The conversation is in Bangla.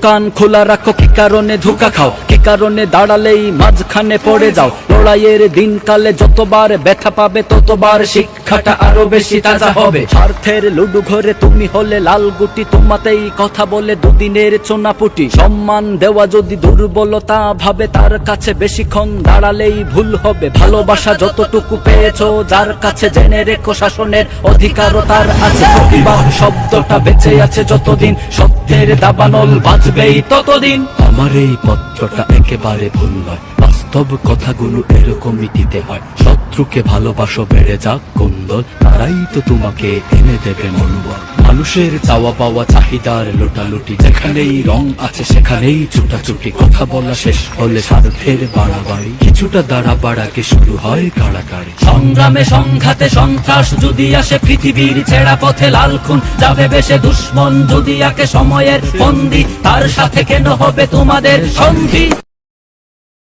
কান খোলা রাখো, কি কারণে ধোঁকা খাও, কি কারণে দাঁড়ালেই মাঝখানে পড়ে যাও। লড়াইয়ের দিনকালে যতবার ব্যথা পাবে ততবার শিক্ষাটা আরো বেশি তাজা হবে। স্বার্থের লুডু ঘরে তুমি হলে লাল গুটি, তোমাতেই কথা বলে দুদিনের চোনাপুটি। সম্মান দেওয়া যদি দুর্বলতা ভাবে, তার কাছে বেশিক্ষণ দাঁড়ালেই ভুল হবে। ভালোবাসা যতটুকু পেয়েছো যার কাছে, জেনে রেখো শাসনের অধিকারও তার আছে। প্রতিবাদ শব্দটা বেঁচে আছে যতদিন, সত্যের দাবানল বাজবেই ততদিন। আমার এই পত্রটা একেবারে ভুল নয়, বাস্তব কথাগুলো এরকমই দিতে হয়। শত্রুকে ভালোবাসো বেড়ে যাক কুন্দল, তারাই তো তোমাকে এনে দেবে মনোবল। মানুষের চাওয়া পাওয়া চাহিদার লোটালুটি, যেখানেই রং আছে সেখানেই ছুটাছুটি। কথা বলা শেষ হলে স্বার্থের বাড়াবাড়ি, কিছুটা দাঁড়া বাড়াকে শুরু হয় কাড়াকাড়ি। সংগ্রামে সংঘাতে সন্ত্রাস যদি আসে, পৃথিবীর ছেঁড়া পথে লাল খুন যাবে বেশে। দুশ্মন যদি আকে সময়ের বন্দী, তার সাথে কেন হবে তোমাদের সন্ধি?